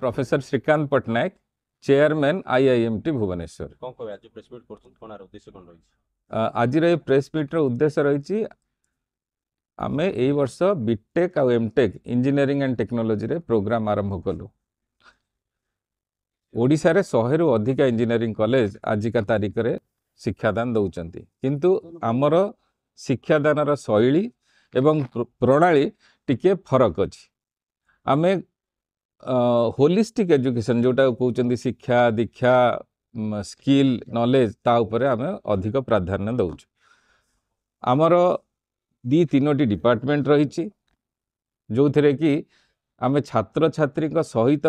Professor Srikant Pattnaik chairman IIMT Bhubaneswar. आज press meet उद्देश्य रही आम यही वर्ष बीटेक आ एमटेक इंजीनियरिंग एंड टेक्नोलॉजी रे प्रोग्राम आरंभ कलु। ओडिशा रे 100 रु अधिक इंजीनियरिंग कॉलेज आजिका तारीख रे शिक्षादान दौरान, किंतु आमर शिक्षादान शैली एवं प्रणाली टिके फरक अच्छी। आमे होलिस्टिक एजुकेशन जोटा कहते शिक्षा दीक्षा स्किल नॉलेज ता उपरे आमे अधिक प्राधान्य दौचु। आमर 2-3 डिपार्टमेंट रही जो थे कि आमे छात्र छात्री सहित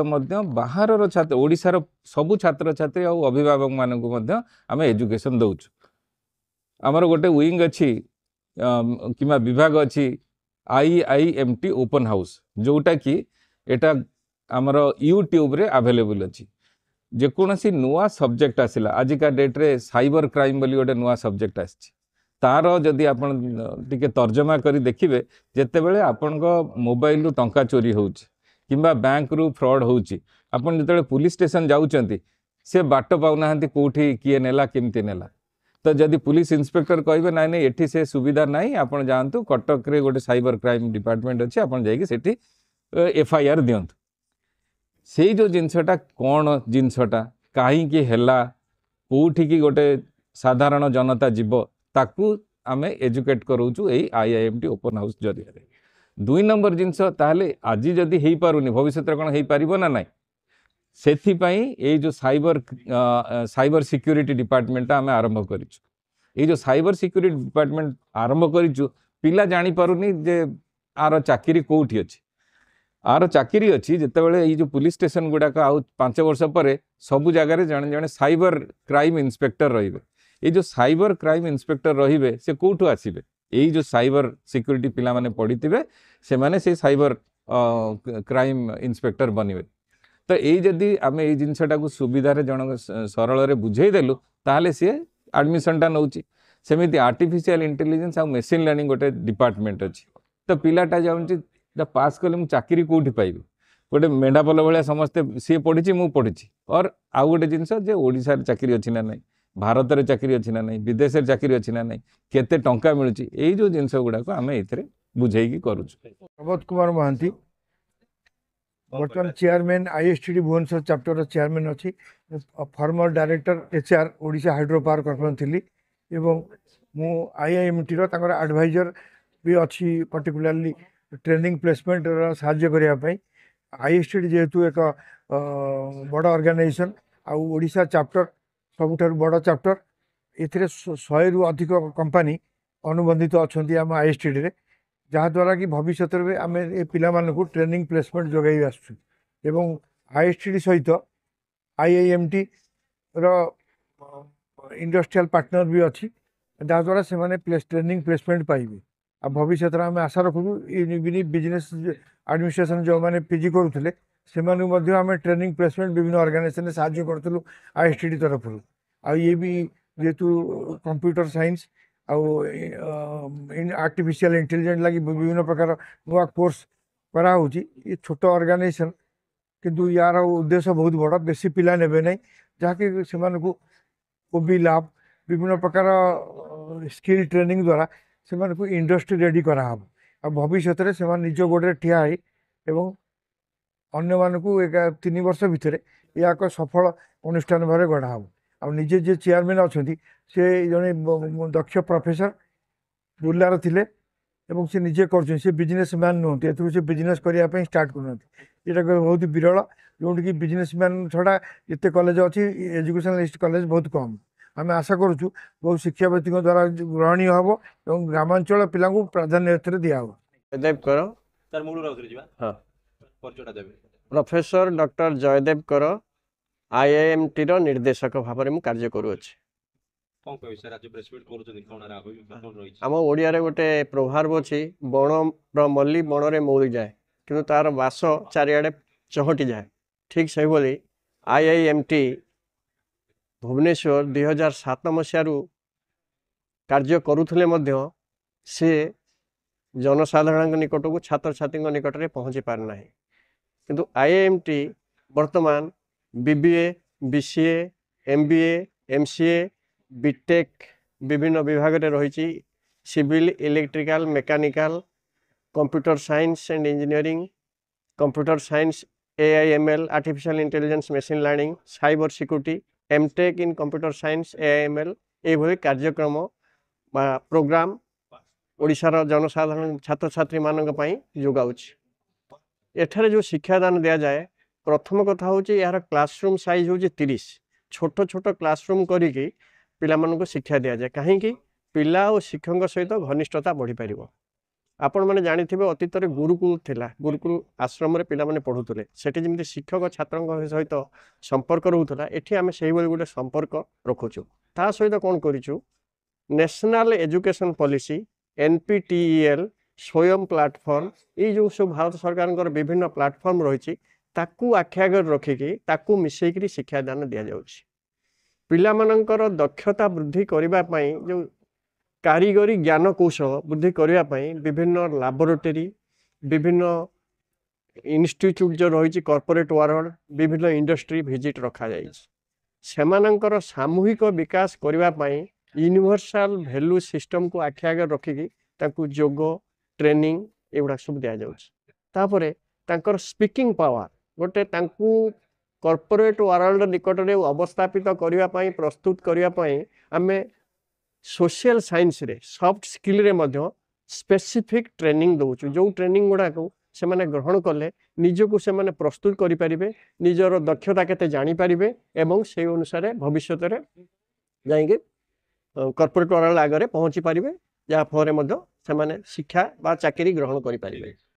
बाहर छात्र ओडिशार सबु छात्र छात्री और अभिभावक मानक आमे एजुकेशन दौचु। आमर गोटे विंग अच्छी कि विभाग अच्छी आईआईएमटी ओपन हाउस जोटा कि एटा आमर यूट्यूब रे अवेलेबल अच्छी। जेकोसी नुआ सब्जेक्ट आसला आजिका डेट रे साइबर क्राइम बोली गोटे नुआ सब्जेक्ट आसी तार जदि आपण टिके तर्जमा करी देखिबे जेतेबेले आपनका मोबाइल रु टंका चोरी होउची किंबा बैंक रु फ्रॉड होउची आपण जेतेबेले पुलिस स्टेशन जाउचंती से बाट पाउनाहंती कोठी किए नेला केमती नेला तो जदि पुलिस इंस्पेक्टर कहे ना नहीं एठी से सुविधा नहीं आपण जानतु कटक रे गोटे साइबर क्राइम डिपार्टमेंट अच्छी आपण जाइए सेठी एफआईआर दियंतु। से जो जिनसटा कौन जिनसटा कहीं हैला कोठी की गोटे साधारण जनता जीव ताकू आमे एजुकेट करूचु एई आईआईएमटी ओपन हाउस जरिया रे। 2 नंबर जिनस ताहले आज जदि हेई पारुनी भविष्य रे कोन हेई पारिबो ना नहीं सेथि पई ए जो साइबर सिक्योरिटी डिपार्टमेंट आमे आरंभ करिछु। ए जो साइबर सिक्योरिटी डिपार्टमेंट आरंभ करिछु पिला जानि पारुनी जे आर चाकरी कोठी अछि आर चाकरी अच्छी जितेबाला ये जो पुलिस स्टेशन गुड़ाक आउ 5 वर्ष पर सबु जगार जड़े जड़े साइबर क्राइम इंस्पेक्टर रे। ये जो साइबर क्राइम इंस्पेक्टर रे से कौटू आसबे यही जो साइबर सिक्योरिटी पिला माने पढ़ी से माने से साइबर क्राइम इंस्पेक्टर बनवे। तो यही जदि आम ये जिनसटा को सुविधा जन सरल बुझेदेलु ताहले सी एडमिशनटा नौची। सेमिति आर्टिफिशियल इंटेलिजेंस आ मशीन लर्निंग गोटे डिपार्टमेंट अच्छी। तो पिलाटा जाऊँगी पास कले मुझे चाकरी कौटी पाइबी गोटे मेढ़ा पल भाया समस्ते सी पढ़ी मु पढ़ी और आउ गोटे जिनस ओडिशा चाकरी अच्छी ना नहीं भारत में चाकरी अच्छी ना नहीं विदेश में चाकरी अच्छी ना नहीं केते टंका मिलूँ यही जो जिनस गुड़ाक आम ये बुझे करुचु। प्रबोध कुमार महांती बर्तमान चेयरमैन आईएसटीडी भुवनेश्वर चैप्टर चेयरमैन अच्छी farmer director HR Odisha hydro power corporation थी एवं मु आईआईएमटी एडवाइजर भी अच्छी पर्टिकुलरली ट्रेनिंग प्लेसमेंट साहाय्य करने आईएसटीडी जेहेतु एक बड़ ऑर्गेनाइजेशन आउ ओडिशा चैप्टर सबुठार बड़ चैप्टर एथिरे 100 रु अधिक कंपनी अनुबंधित अच्छा आम आईएसटीडी रे जहाँद्वारा कि भविष्य में आम ए पिला मानकु ट्रेनिंग प्लेसमेंट जोगाई आसुँ एवं आईएसटीडी सहित आईआईएमटी रो इंडस्ट्रियल पार्टनर भी अच्छी जहाँद्वारा से माने ट्रेनिंग प्लेसमेंट पाइबे। आ भविष्य में आम आशा रखु बिजनेस एडमिनिस्ट्रेशन जो मैंने पीजी करुले से आम ट्रेनिंग प्लेसमेंट विभिन्न ऑर्गेनाइजेशन साहाय्य करूँ आईएसटीडी तरफ ये भी जेहेतु कंप्यूटर साइंस आर्टिफिशियल इंटेलिजेंस लगी विभिन्न प्रकार नुआ कोर्स कराऊँ। ये छोट ऑर्गेनाइजेशन किंतु यार उद्देश्य बहुत बड़ा बेसी पिला नेबे नहीं जहाँकि से ओबी लैब विभिन्न प्रकार स्किल ट्रेनिंग द्वारा से इंडस्ट्री रेडी कराहब आ भविष्य में से निज गोड़े ठिया एवं अन्य मानक 3 वर्ष भितर या एक सफल अनुष्ठान भाव गढ़ाहब। आ निजे जे चेयरमैन अच्छा से जड़े दक्ष प्रोफेसर बुर्लार थिले एवं से निजे कर बिजनेसमैन नुहति ए से बिजनेस करने स्टार्ट कर बहुत विरल जो कि बिजनेसमैन छड़ा जिते कॉलेज अच्छी एजुकेशनलिस्ट कॉलेज बहुत कम आम आशा करुँ बहुत शिक्षावित द्वारा ग्रहणीय हम और ग्रामांचल पिला प्राधान्य दिहब। जयदेव कर प्रोफेसर डॉक्टर जयदेव कर आईआईएमटी रो निर्देशक भाव में कार्य करुँच। आम ओडिया रे गोटे प्रभाव अच्छी बण मल्ली बण मौली जाए कि तार बास चारिआडे चहटी जाए ठीक से भाई आईआईएमटी भुवनेश्वर 2007 मसीह कार्य करुले से जनसाधारण निकट को छात्र छात्री निकट में पहुँची पारना किंतु आईआईएमटी ବର୍ତ୍ତମାନ BBA BCA MBA MCA BTech ବିଭିନ୍ନ ବିଭାଗରେ ରହିଛି civil electrical mechanical computer science and engineering computer science AIML artificial intelligence machine learning cyber security MTech in computer science AIML ଏଇଭଳି କାର୍ଯ୍ୟକ୍ରମ ବା ପ୍ରୋଗ୍ରାମ ଓଡ଼ିଶାର ଜନସାଧାରଣ ଛାତ୍ରଛାତ୍ରୀମାନଙ୍କ ପାଇଁ ଯୋଗାଉଛି ଏଠାରେ ଯେଉଁ ଶିକ୍ଷାଦାନ ଦିଆଯାଏ ପ୍ରଥମ କଥା ହେଉଛି ଏହାର କ୍ଲାସରୁମ୍ ସାଇଜ୍ ହେଉଛି 30 ଛୋଟ ଛୋଟ କ୍ଲାସରୁମ୍ କରିକି ପିଲାମାନଙ୍କୁ ଶିକ୍ଷା ଦିଆଯାଏ କାହିଁକି ପିଲା ଓ ଶିକ୍ଷକଙ୍କ ସହିତ ଘନିଷ୍ଠତା ବଢ଼ିପାରିବ ଆପଣମାନେ ଜାଣିଥିବେ ଅତୀତରେ ଗୁରୁକୁଳ ଥିଲା ଗୁରୁକୁଳ ଆଶ୍ରମରେ ପିଲାମାନେ ପଢ଼ୁଥିଲେ ସେଠି ଯେମିତି ଶିକ୍ଷକ ଛାତ୍ରଙ୍କ ସହିତ ସମ୍ପର୍କ ରହୁଥିଲା ଏଠି ଆମେ ସେଇଭଳି ଗୋଟେ ସମ୍ପର୍କ ରଖୁଛୁ ତା ସହିତ କ'ଣ କରିଛୁ ନ୍ୟାସନାଲ ଏଜୁକେସନ୍ ପଲିସି NPTEL ସ୍ୱୟଂ ପ୍ଲାଟଫର୍ମ ଏଇ ଯେଉଁ ସବୁ ଭାରତ ସରକାରଙ୍କର ବିଭିନ୍ନ ପ୍ଲାଟଫର୍ମ ରହିଛି ତାକୁ ଆଖି ଆଗରେ ରଖିକି ତାକୁ ମିଶେଇକିରି ଶିକ୍ଷାଦାନ ଦିଆଯାଉଛି ପିଲାମାନଙ୍କର ଦକ୍ଷତା ବୃଦ୍ଧି କରିବା ପାଇଁ ଯେଉଁ କାରିଗରୀ ଜ୍ଞାନ କୌଶଳ ବୃଦ୍ଧି କରିବା ପାଇଁ ବିଭିନ୍ନ ଲାବୋରେଟୋରୀ ବିଭିନ୍ନ ଇନଷ୍ଟିଚ୍ୟୁଟ୍ ଯେଉଁ ରହିଛି କର୍ପୋରେଟ୍ ୱାର୍ଲଡ ବିଭିନ୍ନ ଇଣ୍ଡଷ୍ଟ୍ରି ଭିଜିଟ୍ ରଖାଯାଇଛି ସେମାନଙ୍କର ସାମୂହିକ ବିକାଶ କରିବା ପାଇଁ ୟୁନିଭର୍ସାଲ ଭ୍ୟାଲ୍ୟୁ ସିଷ୍ଟମକୁ ଆଖି ଆଗରେ ରଖିକି ତାଙ୍କୁ ଯୋଗ ଟ୍ରେନିଂ ଏଗୁଡ଼ା ସବୁ ଦିଆଯାଉଛି ତାପରେ ତାଙ୍କର ସ୍ପିକିଂ ପାୱାର ଗୋଟେ ତାଙ୍କୁ କର୍ପୋରେଟ୍ ୱାର୍ଲଡ ନିକଟରେ ଅବସ୍ଥାପିତ କରିବା ପାଇଁ ପ୍ରସ୍ତୁତ କରିବା ପାଇଁ ଆମେ सोशल साइंस रे सॉफ्ट स्किल रे मध्य स्पेसिफिक ट्रेनिंग दउछु जो ट्रेनिंग गुडाको से माने ग्रहण कले निजको से माने प्रस्तुत करि परिबे निजर दक्षता केते जानि परिबे एवं से अनुसार भविष्यत रे जाइके कॉर्पोरेट वर्ल्ड आगरे पहुंची परिबे जा फरे मध्य से माने शिक्षा बा चाकरी ग्रहण करि परिबे।